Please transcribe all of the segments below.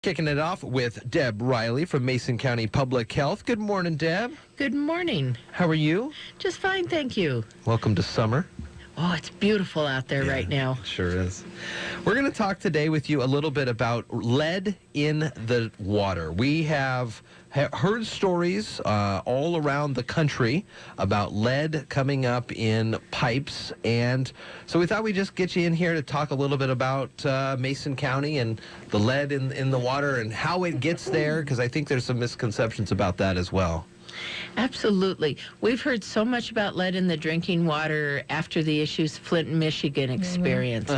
Kicking it off with Deb Riley from Mason County Public Health. Good morning, Deb. Good morning. How are you? Just fine, thank you. Welcome to summer. Oh, it's beautiful out there right now. It sure is. We're going to talk today with you a little bit about lead in the water. We have heard stories all around the country about lead coming up in pipes, and so we thought we'd just get you in here to talk a little bit about Mason County and the lead in the water and how it gets there, because I think there's some misconceptions about that as well. Absolutely. We've heard so much about lead in the drinking water after the issues Flint, Michigan experienced.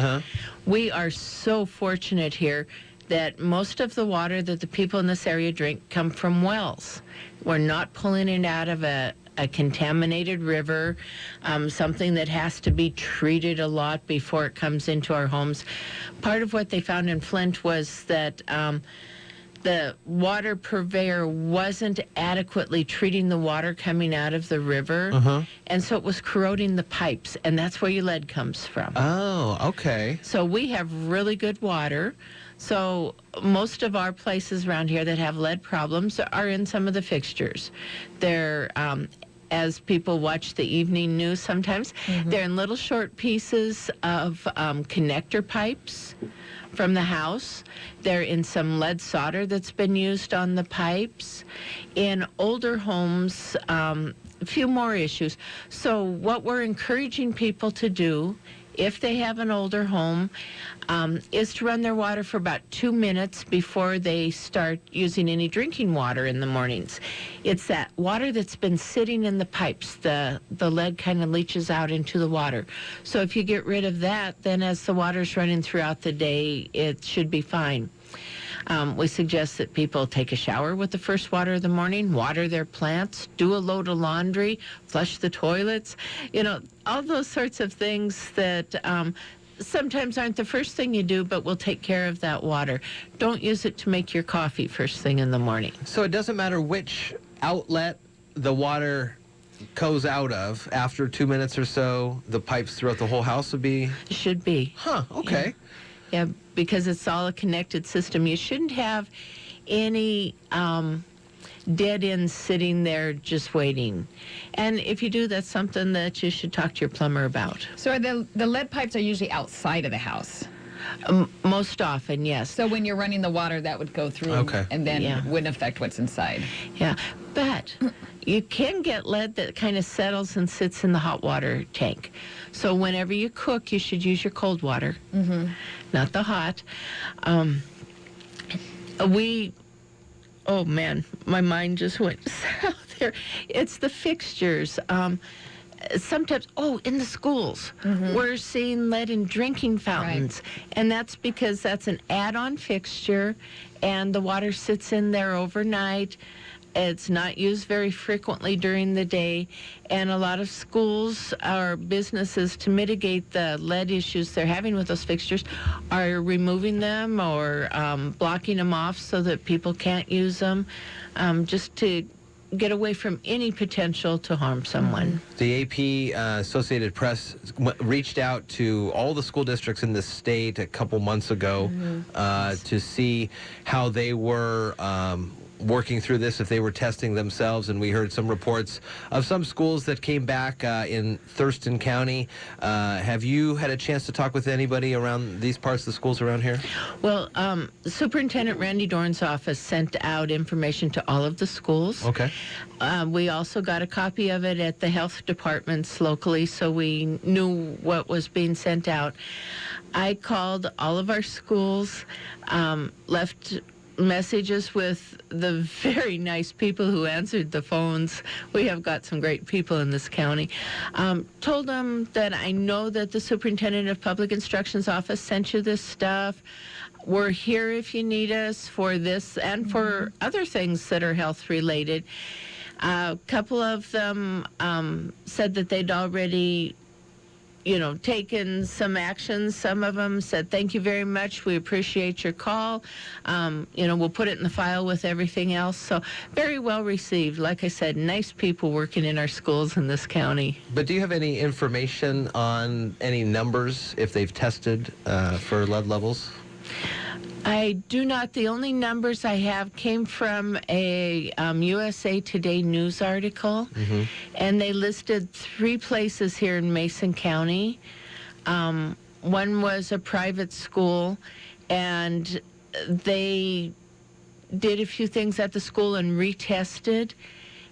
We are so fortunate here that most of the water that the people in this area drink come from wells. We're not pulling it out of a contaminated river, something that has to be treated a lot before it comes into our homes. Part of what they found in Flint was that the water purveyor wasn't adequately treating the water coming out of the river, and so it was corroding the pipes, and that's where your lead comes from. Oh, okay. So we have really good water. So most of our places around here that have lead problems are in some of the fixtures. They're, as people watch the evening news sometimes, they're in little short pieces of connector pipes from the house. They're in some lead solder that's been used on the pipes. In older homes, a few more issues. So what we're encouraging people to do, if they have an older home, is to run their water for about 2 minutes before they start using any drinking water in the mornings. It's that water that's been sitting in the pipes. The lead kind of leaches out into the water. So if you get rid of that, then as the water's running throughout the day, it should be fine. We suggest that people take a shower with the first water of the morning, water their plants, do a load of laundry, flush the toilets, you know, all those sorts of things that sometimes aren't the first thing you do, but will take care of that water. Don't use it to make your coffee first thing in the morning. So it doesn't matter which outlet the water goes out of, after 2 minutes or so, the pipes throughout the whole house would be? Should be. Huh, okay. Yeah, because it's all a connected system. You shouldn't have any dead ends sitting there just waiting. And if you do, that's something that you should talk to your plumber about. So the lead pipes are usually outside of the house? Most often, yes. So when you're running the water, that would go through and then wouldn't affect what's inside. Yeah, but you can get lead that kind of settles and sits in the hot water tank. So whenever you cook, you should use your cold water, not the hot. Oh man, my mind just went south there. It's the fixtures. Sometimes, in the schools, we're seeing lead in drinking fountains. And that's because that's an add-on fixture, and the water sits in there overnight. It's not used very frequently during the day, and a lot of schools or businesses, to mitigate the lead issues they're having with those fixtures, are removing them or blocking them off so that people can't use them, just to get away from any potential to harm someone. The AP Associated Press reached out to all the school districts in the state a couple months ago to see how they were working through this, if they were testing themselves, and we heard some reports of some schools that came back in Thurston County. Have you had a chance to talk with anybody around these parts of the schools around here? Well, Superintendent Randy Dorn's office sent out information to all of the schools. Okay. We also got a copy of it at the health departments locally, so we knew what was being sent out. I called all of our schools, left messages with the very nice people who answered the phones. We have got some great people in this county. Told them that I know that the Superintendent of Public Instruction's office sent you this stuff. We're here if you need us for this and for other things that are health related. A couple of them said that they'd already taken some actions. Some of them said, thank you very much. We appreciate your call. We'll put it in the file with everything else. So very well received. Like I said, nice people working in our schools in this county. But do you have any information on any numbers if they've tested for lead levels? I do not. The only numbers I have came from a USA Today news article, and they listed 3 places here in Mason County. One was a private school, and they did a few things at the school and retested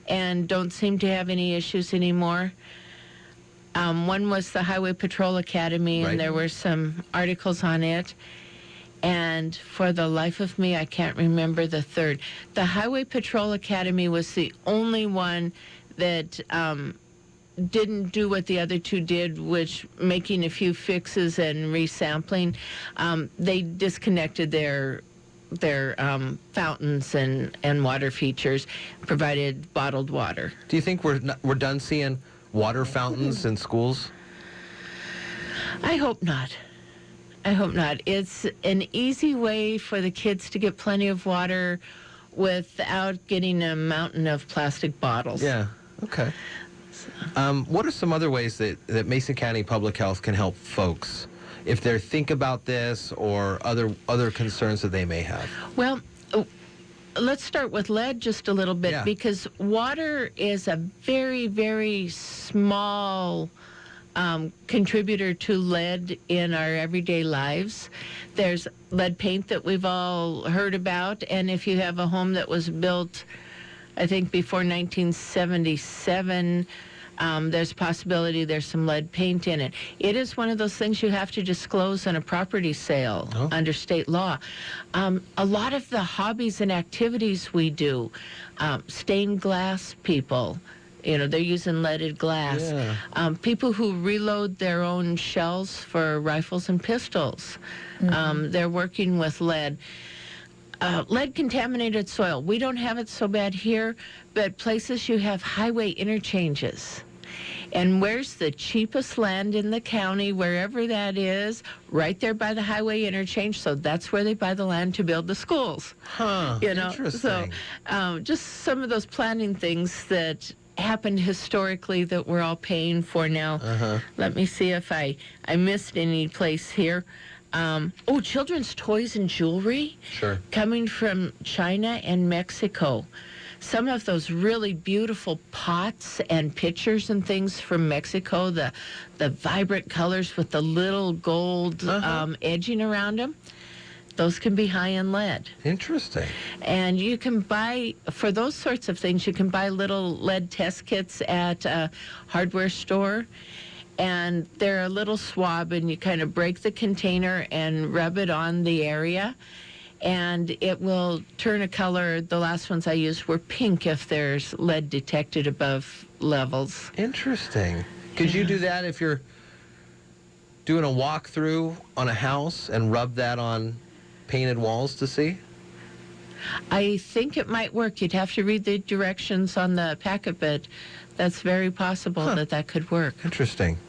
and don't seem to have any issues anymore. One was the Highway Patrol Academy, and there were some articles on it. And for the life of me, I can't remember the third. The Highway Patrol Academy was the only one that didn't do what the other 2 did, which making a few fixes and resampling. They disconnected their fountains and water features, provided bottled water. Do you think we're done seeing water fountains in schools? I hope not. I hope not. It's an easy way for the kids to get plenty of water without getting a mountain of plastic bottles. Yeah, okay. What are some other ways that Mason County Public Health can help folks if they think about this or other concerns that they may have? Well, let's start with lead just a little bit, because water is a very, very small contributor to lead in our everyday lives. There's lead paint that we've all heard about, and if you have a home that was built, I think, before 1977, there's a possibility there's some lead paint in it. It is one of those things you have to disclose in a property sale under state law. A lot of the hobbies and activities we do, stained glass people, they're using leaded glass. Yeah. People who reload their own shells for rifles and pistols, they're working with lead. Lead-contaminated soil. We don't have it so bad here, but places you have highway interchanges. And where's the cheapest land in the county, wherever that is, right there by the highway interchange. So that's where they buy the land to build the schools. Interesting. So just some of those planning things that happened historically that we're all paying for now. Let me see if I missed any place here. Children's toys and jewelry. Sure. Coming from China and Mexico. Some of those really beautiful pots and pitchers and things from Mexico, the vibrant colors with the little gold edging around them, those can be high in lead. Interesting. And you can buy, for those sorts of things, you can buy little lead test kits at a hardware store. And they're a little swab, and you kind of break the container and rub it on the area, and it will turn a color. The last ones I used were pink if there's lead detected above levels. Interesting. Could you do that if you're doing a walkthrough on a house and rub that on painted walls to see? I think it might work. You'd have to read the directions on the packet, but that's very possible that could work. Interesting.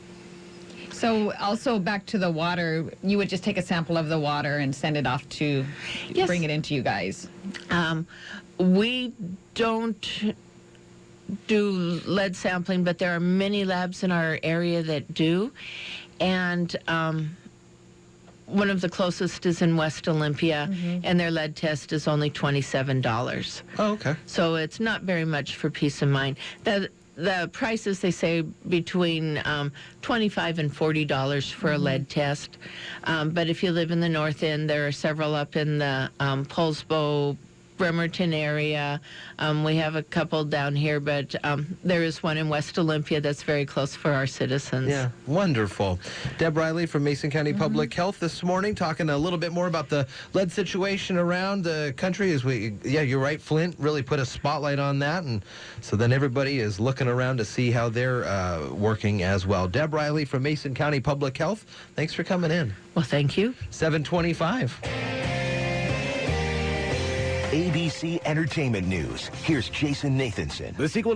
So also back to the water, you would just take a sample of the water and send it off to bring it into you guys? We don't do lead sampling, but there are many labs in our area that do. And one of the closest is in West Olympia, and their lead test is only $27. Oh, okay. So it's not very much for peace of mind. The prices, they say, between $25 and $40 for a lead test. But if you live in the North End, there are several up in the Poulsbo, Bremerton area. We have a couple down here, but there is one in West Olympia that's very close for our citizens. Yeah, wonderful. Deb Riley from Mason County Public Health this morning, talking a little bit more about the lead situation around the country. You're right, Flint really put a spotlight on that, and so then everybody is looking around to see how they're working as well. Deb Riley from Mason County Public Health, thanks for coming in. Well, thank you. 7:25. ABC Entertainment News. Here's Jason Nathanson. The sequel